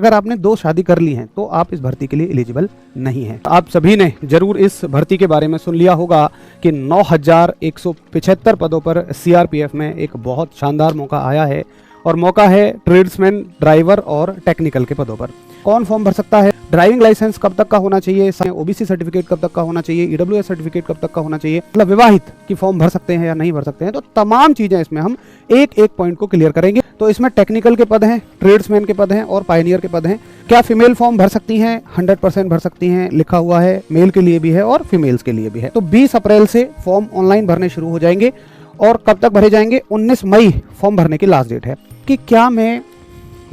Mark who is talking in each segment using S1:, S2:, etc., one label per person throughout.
S1: अगर आपने 2 शादी कर ली हैं तो आप इस भर्ती के लिए एलिजिबल नहीं हैं। आप सभी ने जरूर इस भर्ती के बारे में सुन लिया होगा कि 9175 पदों पर सीआरपीएफ में एक बहुत शानदार मौका आया है, और मौका है ट्रेड्समैन, ड्राइवर और टेक्निकल के पदों पर। कौन फॉर्म भर सकता है? ड्राइविंग लाइसेंस कब तक का होना चाहिए, ओबीसी सर्टिफिकेट कब तक का होना चाहिए, ईडब्ल्यूएस सर्टिफिकेट कब तक का होना चाहिए, मतलब विवाहित की फॉर्म भर सकते हैं या नहीं भर सकते हैं। तो तमाम चीजें इसमें हम एक एक पॉइंट को क्लियर करेंगे। तो इसमें टेक्निकल के पद हैं, ट्रेड्समैन के पद हैं और पायनियर के पद हैं। क्या फीमेल फॉर्म भर सकती हैं? 100% भर सकती हैं, लिखा हुआ है। मेल के लिए भी है और फीमेल्स के लिए भी है। तो 20 अप्रैल से फॉर्म ऑनलाइन भरने शुरू हो जाएंगे और कब तक भरे जाएंगे? 19 मई फॉर्म भरने की लास्ट डेट है। कि क्या मैं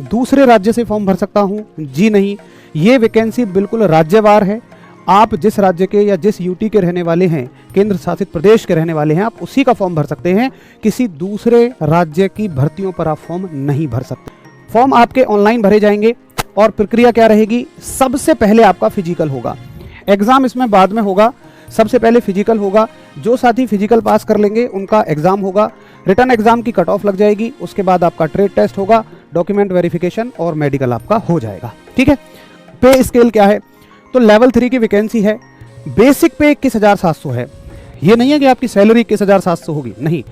S1: दूसरे राज्य से फॉर्म भर सकता हूं? जी नहीं, ये वैकेंसी बिल्कुल राज्यवार है। आप जिस राज्य के या जिस यूटी के रहने वाले हैं, केंद्र शासित प्रदेश के रहने वाले हैं, आप उसी का फॉर्म भर सकते हैं। किसी दूसरे राज्य की भर्तियों पर आप फॉर्म नहीं भर सकते। फॉर्म आपके ऑनलाइन भरे जाएंगे और प्रक्रिया क्या रहेगी? सबसे पहले आपका फिजिकल होगा, एग्जाम इसमें बाद में होगा। सबसे पहले फिजिकल होगा। जो साथी फिजिकल पास कर लेंगे उनका एग्जाम होगा। रिटर्न एग्जाम की कट ऑफ लग जाएगी। उसके बाद आपका ट्रेड टेस्ट होगा, डॉक्यूमेंट वेरिफिकेशन और मेडिकल आपका हो जाएगा। ठीक है। पे स्केल क्या है? तो लेवल 3 की वैकेंसी है। बेसिक पे 21,700 है। ये नहीं है कि आपकी सैलरी 21,700 होगी, नहीं।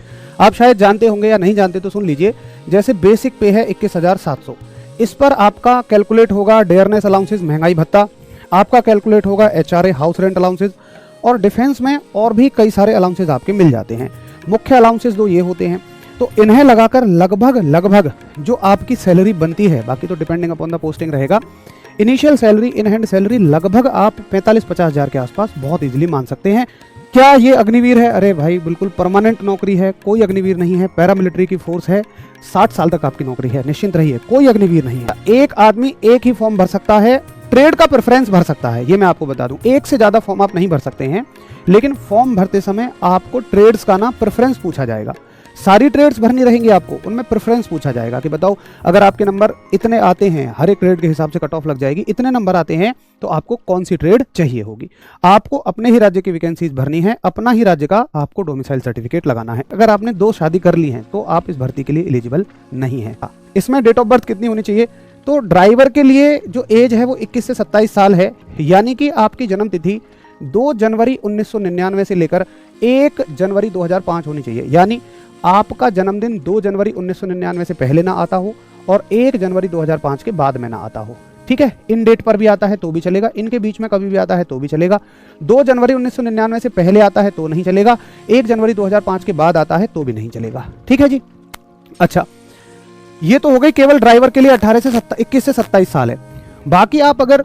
S1: आप शायद जानते होंगे या नहीं जानते तो सुन लीजिए। जैसे बेसिक पे है 21,700, इस पर आपका कैलकुलेट होगा डेयरनेस अलाउंसेस, महंगाई भत्ता, आपका कैलकुलेट होगा एचआरए, हाउस रेंट अलाउंसेस, और डिफेंस में और भी कई सारे अलाउंसेस आपके मिल जाते हैं। मुख्य अलाउंसेस 2 ये होते हैं। तो इन्हें लगाकर लगभग जो आपकी सैलरी बनती है, बाकी तो डिपेंडिंग अपॉन द पोस्टिंग रहेगा, initial salary, in hand salary लगभग आप 45-50 हज़ार के आसपास बहुत इजीली मान सकते हैं। क्या ये अग्निवीर है? अरे भाई बिल्कुल परमानेंट नौकरी है, कोई अग्निवीर नहीं है। पैरामिलिट्री की फोर्स है, 60 साल तक आपकी नौकरी है, निश्चिंत रहिए, कोई अग्निवीर नहीं है। एक आदमी एक ही फॉर्म भर सकता है, ट्रेड का प्रेफरेंस भर सकता है, ये मैं आपको बता दूं। एक से ज्यादा फॉर्म आप नहीं भर सकते हैं, लेकिन फॉर्म भरते समय आपको ट्रेड्स का ना प्रेफरेंस पूछा जाएगा। सारी ट्रेड्स भरनी रहेंगी आपको, उनमें प्रेफरेंस पूछा जाएगा कि बताओ अगर आपके नंबर इतने आते हैं, हर एक ट्रेड के हिसाब से कट ऑफ लग जाएगी, इतने नंबर आते हैं तो आपको कौन सी ट्रेड चाहिए होगी। आपको अपने ही राज्य की वैकेंसीज भरनी है, अपना ही राज्य का आपको डोमिसाइल सर्टिफिकेट लगाना है। अगर आपने 2 शादी कर ली हैं तो आप इस भर्ती के लिए एलिजिबल नहीं है। इसमें डेट ऑफ बर्थ कितनी होनी चाहिए? तो ड्राइवर के लिए जो एज है वो 21 से 27 साल है, यानी कि आपकी जन्म तिथि 2 जनवरी 1999 से लेकर 1 जनवरी 2005 होनी चाहिए। यानी आपका जन्मदिन 2 जनवरी 1999 से पहले ना आता हो और 1 जनवरी 2005 के बाद में ना आता हो। ठीक है। इन डेट पर भी आता है तो भी चलेगा, इनके बीच में कभी भी आता है तो भी चलेगा। 2 जनवरी 1999 से पहले आता है तो नहीं चलेगा, 1 जनवरी 2005 के बाद आता है तो भी नहीं चलेगा। ठीक है जी। अच्छा, ये तो हो गई केवल ड्राइवर के लिए 21 से 27 साल है। बाकी आप अगर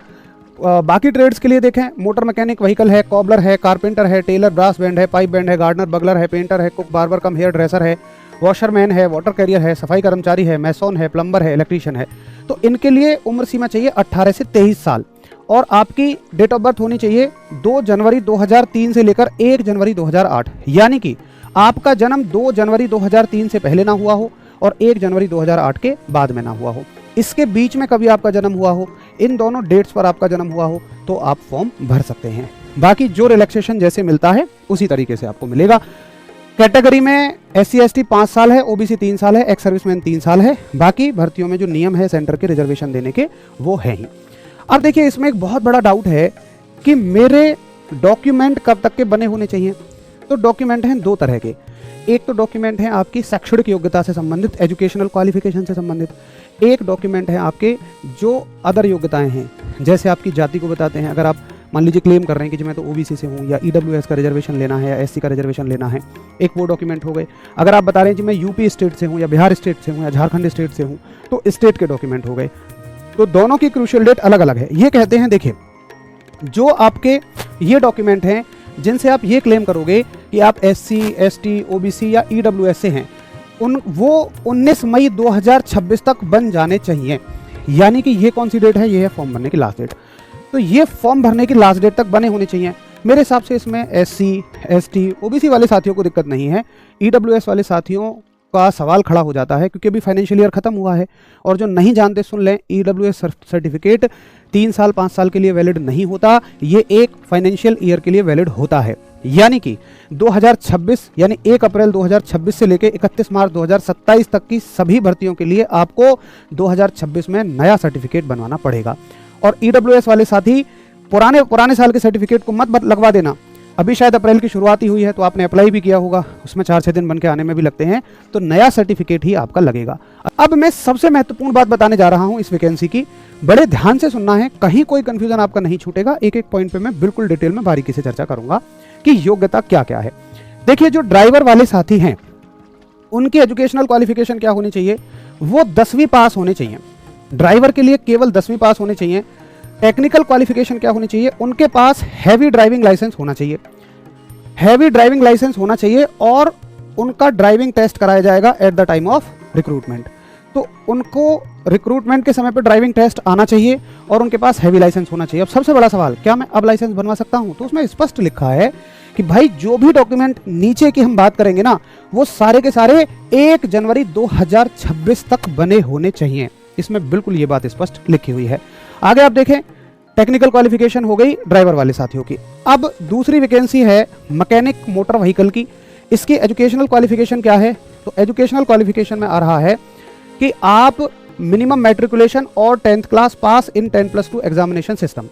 S1: बाकी ट्रेड्स के लिए देखें, मोटर मैकेनिक व्हीकल है, कॉबलर है, कारपेंटर है, टेलर, ब्रास बैंड है, पाइप बैंड है, गार्डनर, बगलर है, पेंटर है, cook, barber come here dresser है, वॉशरमैन है, वाटर कैरियर है, सफाई कर्मचारी है, मैसोन है, प्लम्बर है, इलेक्ट्रीशियन है। तो इनके लिए उम्र सीमा चाहिए 18 से 23 साल और आपकी डेट ऑफ बर्थ होनी चाहिए 2 जनवरी 2003 से लेकर 1 जनवरी 2008। यानी कि आपका जन्म 2 जनवरी 2003 से पहले ना हुआ हो और 1 जनवरी 2008 के बाद में ना हुआ हो। इसके बीच में कभी आपका जन्म हुआ हो, इन दोनों डेट्स पर आपका जन्म हुआ हो तो आप फॉर्म भर सकते हैं। बाकी जो रिलैक्सेशन जैसे मिलता है उसी तरीके से आपको मिलेगा। कैटेगरी में SC ST 5 साल है, OBC 3 साल है, एक्स सर्विसमैन 3 साल है। बाकी भर्तियों में जो नियम है सेंटर के रिजर्वेशन देने के वो है ही। अब देखिए, इसमें एक बहुत बड़ा डाउट है कि मेरे डॉक्यूमेंट कब तक के बने होने चाहिए। तो डॉक्यूमेंट हैं 2 तरह के। एक तो डॉक्यूमेंट है आपकी शैक्षणिक योग्यता से संबंधित, एजुकेशनल क्वालिफिकेशन से संबंधित। एक डॉक्यूमेंट है आपके जो अदर योग्यताएं हैं, जैसे आपकी जाति को बताते हैं। अगर आप मान लीजिए क्लेम कर रहे हैं कि जो मैं तो OBC से हूँ या EWS का रिजर्वेशन लेना है या SC का रिजर्वेशन लेना है, एक वो डॉक्यूमेंट हो गए। अगर आप बता रहे हैं कि मैं यूपी स्टेट से हूँ या बिहार स्टेट से हूँ या झारखंड स्टेट से हूँ, तो स्टेट के डॉक्यूमेंट हो गए। तो दोनों की क्रूशियल डेट अलग अलग है। ये कहते हैं, देखिए, जो आपके ये डॉक्यूमेंट हैं जिनसे आप ये क्लेम करोगे कि आप SC ST OBC या EWS से हैं, वो 19 मई 2026 तक बन जाने चाहिए। यानी कि ये कौन सी डेट है? ये है फॉर्म भरने की लास्ट डेट। तो ये फॉर्म भरने की लास्ट डेट तक बने होने चाहिए। मेरे हिसाब से इसमें SC ST OBC वाले साथियों को दिक्कत नहीं है। EWS वाले साथियों का सवाल खड़ा हो जाता है क्योंकि अभी फाइनेंशियल ईयर खत्म हुआ है। और जो नहीं जानते सुन लें, EWS सर्टिफिकेट 3 साल 5 साल के लिए वैलिड नहीं होता, ये एक फाइनेंशियल ईयर के लिए वैलिड होता है। यानी कि 2026 यानी 1 अप्रैल 2026 से लेकर 31 मार्च 2027 तक की सभी भर्तियों के लिए आपको 2026 में नया सर्टिफिकेट बनवाना पड़ेगा। और ईडब्ल्यूएस वाले साथी पुराने साल के सर्टिफिकेट को मत लगवा देना। अभी शायद अप्रैल की शुरुआत ही हुई है तो आपने अप्लाई भी किया होगा, उसमें 4-6 दिन बन के आने में भी लगते हैं, तो नया सर्टिफिकेट ही आपका लगेगा। अब मैं सबसे महत्वपूर्ण बात बताने जा रहा हूं इस वैकेंसी की, बड़े ध्यान से सुनना है, कहीं कोई कंफ्यूजन आपका नहीं छूटेगा। एक एक पॉइंट पे मैं बिल्कुल डिटेल में बारीकी से चर्चा करूंगा कि योग्यता क्या क्या है। देखिए, जो ड्राइवर वाले साथी हैं उनकी एजुकेशनल क्वालिफिकेशन क्या होनी चाहिए, वो 10वीं पास होने चाहिए। ड्राइवर के लिए केवल 10वीं पास होने चाहिए। टेक्निकल क्वालिफिकेशन क्या होनी चाहिए, उनके पास हैवी ड्राइविंग लाइसेंस होना चाहिए। हैवी ड्राइविंग लाइसेंस होना चाहिए और उनका ड्राइविंग टेस्ट कराया जाएगा at the time of recruitment. तो उनको रिक्रूटमेंट के समय पर ड्राइविंग टेस्ट आना चाहिए और उनके पास हैवी लाइसेंस होना चाहिए। अब सबसे बड़ा सवाल, क्या मैं अब लाइसेंस बनवा सकता हूं? तो उसमें स्पष्ट लिखा है कि भाई जो भी डॉक्यूमेंट नीचे की हम बात करेंगे ना, वो सारे के सारे 1 जनवरी 2026 तक बने होने चाहिए। इसमें बिल्कुल ये बात स्पष्ट लिखी हुई है। आगे आप देखें, टेक्निकल क्वालिफिकेशन हो गई ड्राइवर वाले साथियों की। अब दूसरी वैकेंसी है मैकेनिक मोटर व्हीकल की। इसकी एजुकेशनल क्वालिफिकेशन क्या है? तो एजुकेशनल क्वालिफिकेशन में आ रहा है कि आप मिनिमम मैट्रिकुलेशन और 10th क्लास पास इन 10+2 एग्जामिनेशन सिस्टम।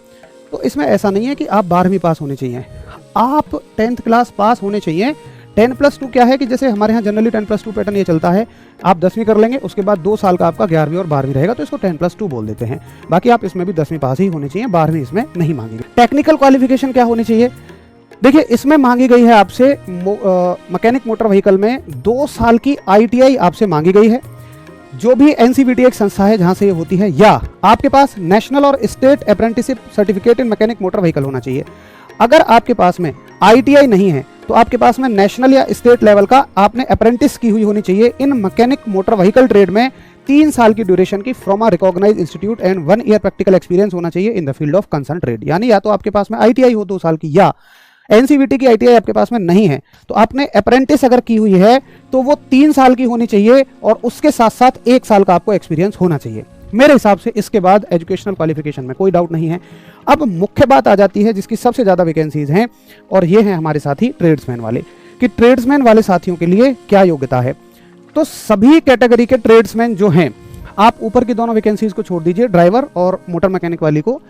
S1: तो इसमें ऐसा नहीं है कि आप 12वीं पास होने चाहिए, आप 10th क्लास पास होने चाहिए। 10+2 क्या है कि जैसे हमारे यहाँ जनरली 10+2 पैटर्न ये चलता है, आप 10वीं कर लेंगे, उसके बाद 2 साल का आपका 11वीं और 12वीं रहेगा, तो इसको 10+2 बोल देते हैं। बाकी आप इसमें भी 10वीं पास ही होनी चाहिए, 12वीं इसमें नहीं मांगी गई। टेक्निकल क्वालिफिकेशन क्या होनी चाहिए? देखिए, इसमें मांगी गई है आपसे मैकेनिक मोटर व्हीकल में 2 साल की ITI आपसे मांगी गई है। जो भी NCVT एक संस्था है जहां से ये होती है, या आपके पास नेशनल और state apprenticeship certificate in mechanic motor vehicle होना चाहिए। अगर आपके पास में ITI नहीं है तो आपके पास में नेशनल या स्टेट लेवल का आपने अप्रेंटिस की हुई होनी चाहिए in mechanic motor vehicle trade में 3 साल की ड्यूरेशन की from a recognised institute and 1 year practical experience होना चाहिए in the field of concern trade. यानी या तो आपके पास में ITI हो 2 साल की, या NCVT की ITI आपके पास में नहीं है तो आपने अप्रेंटिस अगर की हुई है तो वो 3 साल की होनी चाहिए और उसके साथ साथ 1 साल का आपको एक्सपीरियंस होना चाहिए। मेरे हिसाब से इसके बाद एजुकेशनल क्वालिफिकेशन में कोई डाउट नहीं है। अब मुख्य बात आ जाती है जिसकी सबसे ज़्यादा वैकेंसीज हैं, और ये हैं हमारे साथी ट्रेड्समैन वाले, कि ट्रेड्समैन वाले साथियों के लिए क्या योग्यता है। तो सभी कैटेगरी के ट्रेड्समैन जो हैं, आप ऊपर की दोनों वैकेंसीज को छोड़ दीजिए, ड्राइवर और मोटर मैकेनिक वाली को,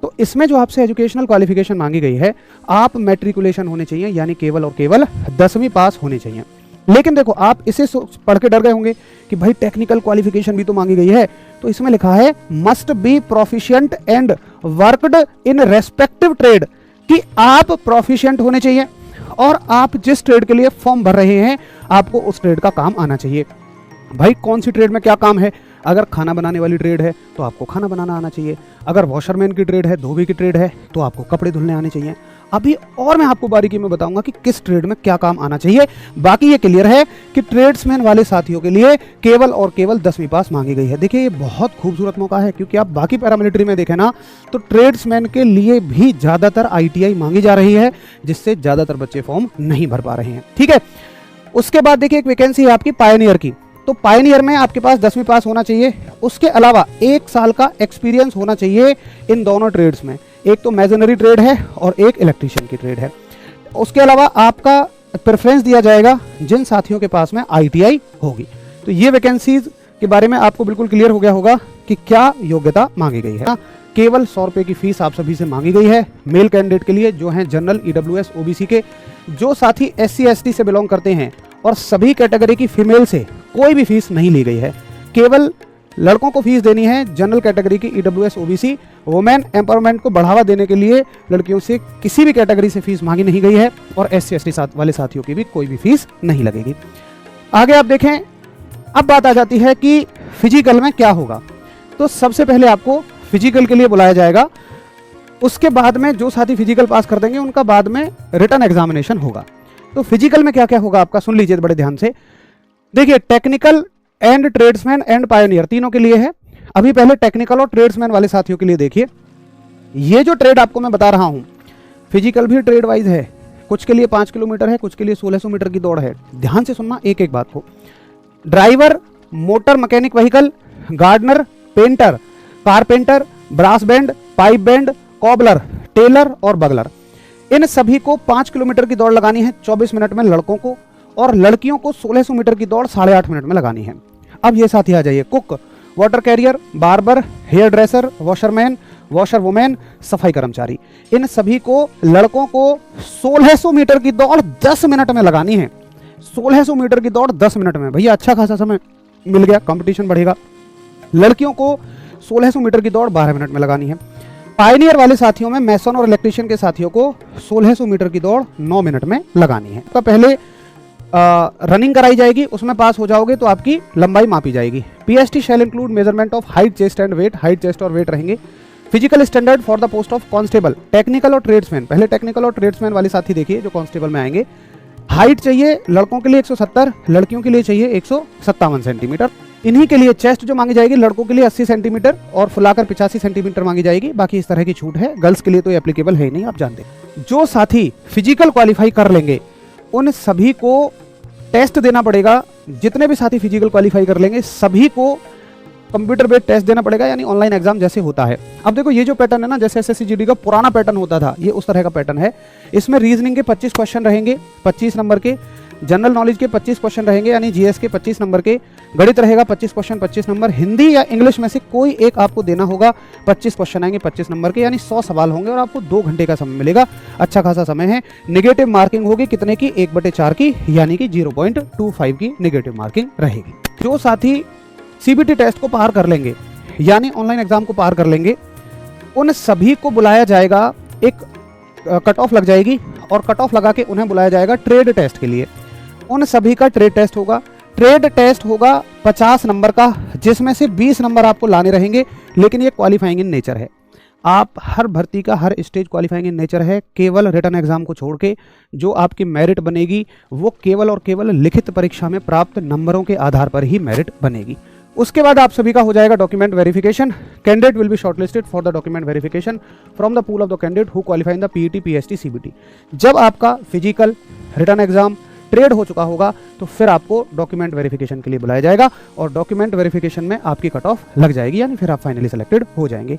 S1: तो इसमें जो आपसे एजुकेशनल क्वालिफिकेशन मांगी गई है, आप मैट्रिकुलेशन होने चाहिए, यानी केवल और केवल 10वीं पास होनी चाहिए। लेकिन देखो, आप इसे पढ़ के डर गए होंगे कि भाई टेक्निकल क्वालिफिकेशन भी तो मांगी गई है, तो इसमें लिखा है must be proficient and worked in respective trade, कि आप प्रोफिशिएंट होने चाहिए और आप जिस ट्रेड के लिए फॉर्म भर रहे हैं आपको उस ट्रेड का काम आना चाहिए। भाई कौन सी ट्रेड में क्या काम है? अगर खाना बनाने वाली ट्रेड है तो आपको खाना बनाना आना चाहिए, अगर वॉशरमैन की ट्रेड है, धोबी की ट्रेड है, तो आपको कपड़े धुलने आने चाहिए। अभी और मैं आपको बारीकी में बताऊंगा कि किस ट्रेड में क्या काम आना चाहिए। बाकी ये क्लियर है कि ट्रेड्समैन वाले साथियों के लिए केवल और केवल 10वीं पास मांगी गई है। देखिए, ये बहुत खूबसूरत मौका है, क्योंकि आप बाकी पैरामिलिट्री में देखें ना तो ट्रेड्समैन के लिए भी ज़्यादातर ITI मांगी जा रही है, जिससे ज़्यादातर बच्चे फॉर्म नहीं भर पा रहे हैं। ठीक है, उसके बाद देखिए एक वैकेंसी है आपकी पायनियर की। तो पायनियर में आपके पास 10वीं पास होना चाहिए, उसके अलावा 1 साल का एक्सपीरियंस होना चाहिए इन दोनों ट्रेड्स में। एक तो मैजनरी ट्रेड है और एक इलेक्ट्रीशियन की ट्रेड है। उसके अलावा आपका प्रेफरेंस दिया जाएगा जिन साथियों के पास में ITI होगी। तो ये वैकेंसीज के बारे में आपको बिल्कुल क्लियर हो गया होगा कि क्या योग्यता मांगी गई है। केवल 100 रुपये की फीस आप सभी से मांगी गई है मेल कैंडिडेट के लिए, जो हैं जनरल, EWS, OBC के। जो साथी SC ST से बिलोंग करते हैं और सभी कैटेगरी की फीमेल से कोई भी फीस नहीं ली गई है। केवल लड़कों को फीस देनी है जनरल कैटेगरी की, EWS, OBC। वुमेन एम्पावरमेंट को बढ़ावा देने के लिए लड़कियों से किसी भी कैटेगरी से फीस मांगी नहीं गई है, और SC ST वाले साथियों की भी कोई भी फीस नहीं लगेगी। आगे आप देखें, अब बात आ जाती है कि फिजिकल में क्या होगा। तो सबसे पहले आपको फिजिकल के लिए बुलाया जाएगा, उसके बाद में जो साथी फिजिकल पास कर देंगे उनका बाद में रिटन एग्जामिनेशन होगा। तो फिजिकल में क्या क्या होगा आपका, सुन लीजिए बड़े ध्यान से। देखिए, technical and tradesman and pioneer तीनों के लिए है। अभी पहले टेक्निकल और ट्रेड्समैन वाले साथियों के लिए देखिए, ये जो ट्रेड आपको मैं बता रहा हूं, फिजिकल भी ट्रेड वाइज है। कुछ के लिए 5 किलोमीटर है, कुछ के लिए 1600 मीटर की दौड़ है। ध्यान से सुनना एक एक बात को। Driver, motor mechanic vehicle, gardener, painter, carpenter, brass band, pipe band, cobbler, tailor और बगलर, इन सभी को 5 किलोमीटर की दौड़ लगानी है 24 मिनट में लड़कों को, और लड़कियों को 1600 मीटर की दौड़ 8.5 मिनट में लगानी है। अब ये साथी आ जाइए, cook, water carrier, barber, hairdresser, washerman, washer women, सफाई कर्मचारी, इन सभी को लड़कों को 1600 मीटर की दौड़ 10 मिनट में लगानी है। 1600 मीटर की दौड़ 10 मिनट में, भैया अच्छा खासा समय मिल गया, कंपटीशन बढ़ेगा। लड़कियों को 1600 मीटर की दौड़ 12 मिनट में लगानी है। पायनियर वाले साथियों में मैसन और इलेक्ट्रीशियन के साथियों को 1600 मीटर की दौड़ 9 मिनट में लगानी है। तो पहले रनिंग कराई जाएगी, उसमें पास हो जाओगे तो आपकी लंबाई मापी जाएगी। PST shall include measurement of height, chest and weight, height, chest और वेट रहेंगे। Physical standard for the post of constable, technical और ट्रेड्समैन, पहले टेक्निकल और ट्रेड्समैन वाले साथी देखिए जो कांस्टेबल में आएंगे। हाइट चाहिए लड़कों के लिए 170, लड़कियों के लिए चाहिए 157 सेंटीमीटर। इन्हीं के लिए चेस्ट जो मांगी जाएगी लड़कों के लिए 80 सेंटीमीटर और फुलाकर 85 सेंटीमीटर मांगी जाएगी। बाकी इस तरह की छूट है, गर्ल्स के लिए तो एप्लीकेबल है ही नहीं, आप जानते। जो साथी फिजिकल क्वालिफाई कर लेंगे उन सभी को टेस्ट देना पड़ेगा। जितने भी साथी फिजिकल क्वालिफाई कर लेंगे सभी को कंप्यूटर बेस्ड टेस्ट देना पड़ेगा, यानी ऑनलाइन एग्जाम जैसे होता है। अब देखो ये जो पैटर्न है ना, जैसे एसएससी जीडी का पुराना पैटर्न होता था, ये उस तरह का पैटर्न है। इसमें रीजनिंग के 25 क्वेश्चन रहेंगे 25 नंबर के, जनरल नॉलेज के 25 क्वेश्चन रहेंगे यानी जीएस के 25 नंबर के, गणित रहेगा 25 क्वेश्चन 25 नंबर, हिंदी या इंग्लिश में से कोई एक आपको देना होगा, 25 क्वेश्चन आएंगे 25 नंबर के, यानी 100 सवाल होंगे और आपको 2 घंटे का समय मिलेगा। अच्छा खासा समय है। नेगेटिव मार्किंग होगी कितने की, 1/4 की, यानी कि 0.25 की नेगेटिव मार्किंग रहेगी। जो साथी सीबीटी टेस्ट को पार कर लेंगे यानी ऑनलाइन एग्जाम को पार कर लेंगे, उन सभी को बुलाया जाएगा, एक कट ऑफ लग जाएगी और कट ऑफ लगा के उन्हें बुलाया जाएगा ट्रेड टेस्ट के लिए। उन सभी का ट्रेड टेस्ट होगा। ट्रेड टेस्ट होगा 50 नंबर का, जिसमें से 20 नंबर आपको लाने रहेंगे, लेकिन ये क्वालिफाइंग इन नेचर है। आप हर भर्ती का हर स्टेज क्वालिफाइंग इन नेचर है। केवल रिटन एग्जाम को छोड़ के जो आपकी मेरिट बनेगी वो केवल और केवल लिखित परीक्षा में प्राप्त नंबरों के आधार पर ही मेरिट बनेगी। उसके बाद आप सभी का हो जाएगा document verification. Candidate will be shortlisted for the document verification from the pool of the candidate who qualify in the PET, PST, CBT. जब आपका फिजिकल, रिटन एग्जाम, ट्रेड हो चुका होगा तो फिर आपको डॉक्यूमेंट वेरिफिकेशन के लिए बुलाया जाएगा और डॉक्यूमेंट वेरिफिकेशन में आपकी कट ऑफ लग जाएगी, यानी फिर आप फाइनली सिलेक्टेड हो जाएंगे।